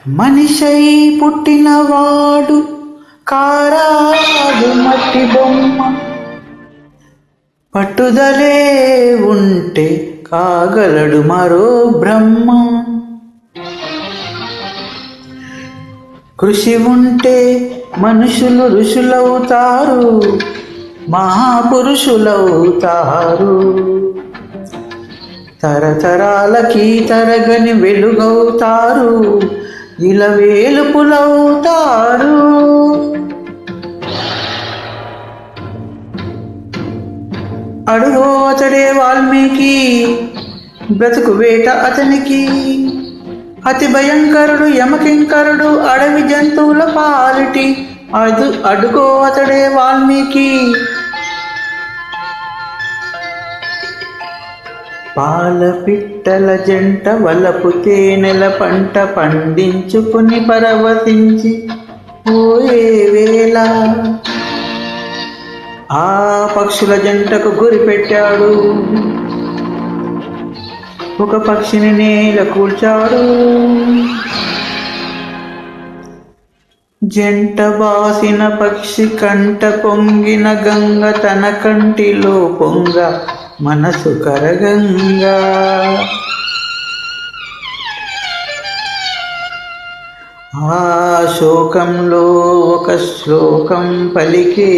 మనిషై పుట్టినవాడు కారాదు మట్టి బొమ్మ, పట్టుదలే ఉంటే కాగలడు మరో బ్రహ్మ. కృషి ఉంటే మనుషులు ఋషులవుతారు, మహాపురుషులవుతారు. తరతరాలకి తరగని వెలుగవుతారు, ఇలవేలుపులవుతారు. అడుగో అతడే వాల్మీకి, బ్రతుకు వేట అతనికి. అతి భయంకరుడు యమకింకరుడు, అడవి జంతువుల పాలిటి. అడుగో అతడే వాల్మీకి. పాల పిట్టల జంట వలపు తేనెల పంట పండించుకుని పరవశించి పోయే వేళ ఆ పక్షుల జంటకు గురి పెట్టాడు. ఒక పక్షిని నేల కూల్చాడు. జంట బాసిన పక్షి కంట పొంగిన గంగ తన కంటిలో పొంగ మనసు కరగంగా. ఆ శోకంలో ఒక శ్లోకం పలికే,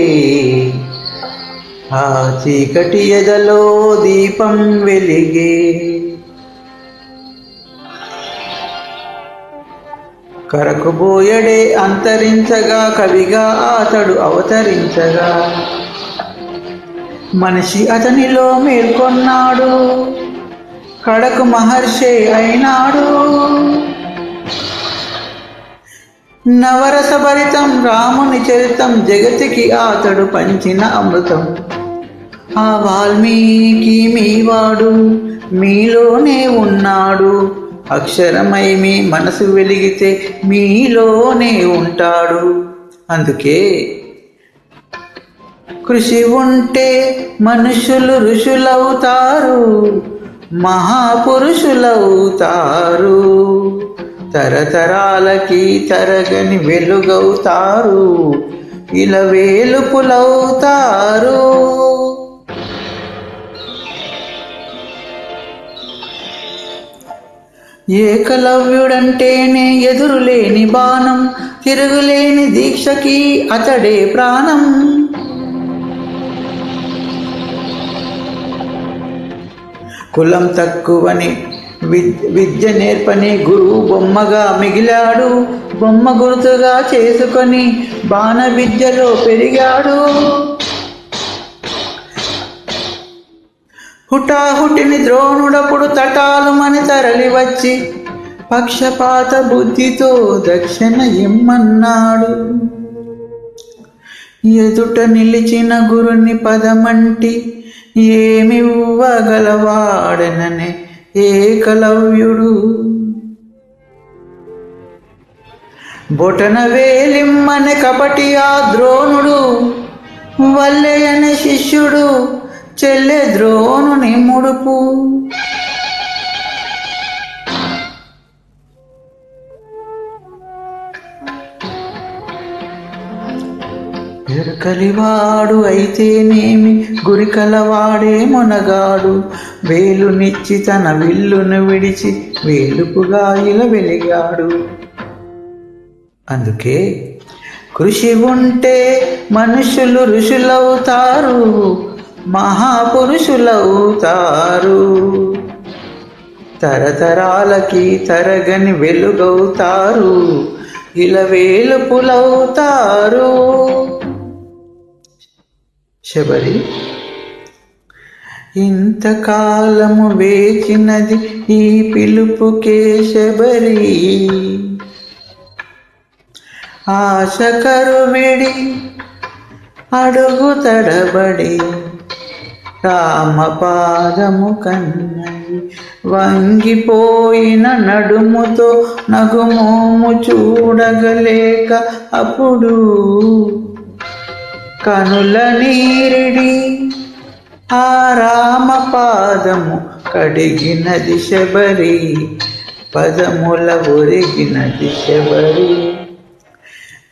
ఆ చీకటి ఎదలో దీపం వెలిగే. కరకుబోయడే అంతరించగా, కవిగా అతడు అవతరించగా. మనిషి అతనిలో మేల్కొన్నాడు, కడకు మహర్షి అయినాడు. నవరసభరితం రాముని చరితం, జగతికి అతడు పంచిన అమృతం. ఆ వాల్మీకి మీవాడు, మీలోనే ఉన్నాడు. అక్షరమై మీ మనసు వెలిగితే మీలోనే ఉంటాడు. అందుకే కృషి ఉంటే మనుషులు ఋషులవుతారు, మహాపురుషులవుతారు. తరతరాలకి తరగని వెలుగవుతారు, ఇలవేలుపులవుతారు. ఏకలవ్యుడంటేనే ఎదురులేని బాణం, తిరుగులేని దీక్షకి అతడే ప్రాణం. కులం తక్కువని విద్య నేర్పని గురువు బొమ్మగా మిగిలాడు. బొమ్మ గుర్తుగా చేసుకొని బాణ విద్యలో పెరిగాడు. హుటాహుటిని ద్రోణుడప్పుడు తటాలుమని తరలి వచ్చి పక్షపాత బుద్ధితో దక్షిణ ఇమ్మన్నాడు. ఎదుట నిలిచిన గురుని పదమంటి ఏమివ్వగలవాడననే ఏకలవ్యుడు. బొటన వేలిమ్మనే కపటి ఆ ద్రోణుడు, వల్లెయనే శిష్యుడు చెల్లె ద్రోణుని ముడుపు. ఎరకలివాడు అయితేనేమి, గురికలవాడే మొనగాడు. వేలునిచ్చి తన విల్లును విడిచి వేలుపుగా వెలిగాడు. అందుకే కృషి ఉంటే మనుషులు ఋషులవుతారు, మహాపురుషులవుతారు. తరతరాలకి తరగని వెలుగవుతారు, ఇలవేలుపులవుతారు. శబరి ఇంతకాలము వేచినది ఈ పిలుపుకే శబరి. ఆశ కరువిడి అడుగు తడబడి రామపాదము కన్నది. వంగిపోయిన నడుముతో నగుమోము చూడగలేక అప్పుడు కనుల నీరిడి ఆ రామపాదము కడిగినది శబరి. పదముల ఒరిగినది శబరి.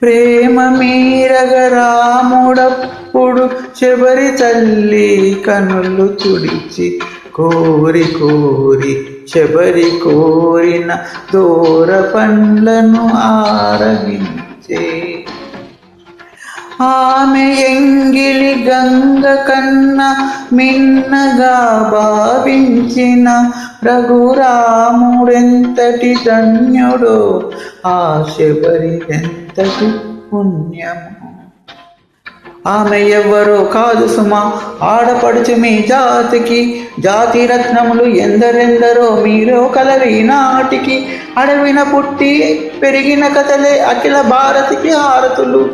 ప్రేమ మీరగ రాముడప్పుడు శబరి తల్లి కనులు తుడిచి కోరి కోరి శబరి కోరిన దూర పండ్లను ఆరగించే. ఆమె ఎంగిలి గంగ కన్నా మిన్నగా భావించిన రఘురాముడెంతటి ధన్యుడో, ఆ శబరి ఎంతటి పుణ్యము. ఆమె ఎవ్వరో కాదు సుమా, ఆడపడుచు మీ జాతికి. జాతి రత్నములు ఎందరెందరో మీరో కలవి నాటికి. అడవిన పుట్టి పెరిగిన కథలే అఖిల భారతికి హారతులు.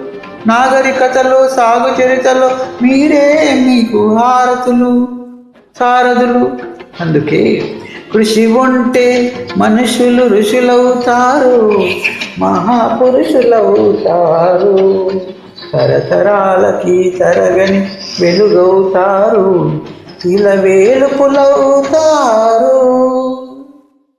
నాగరికతలో సాగు చరితలో మీరే మీకు హారతులు సారథులు. అందుకే కృషి ఉంటే మనుషులు ఋషులవుతారు, మహాపురుషులవుతారు. తరతరాలకి తరగని వెలుగవుతారు, ఇల వేలుపులవుతారు.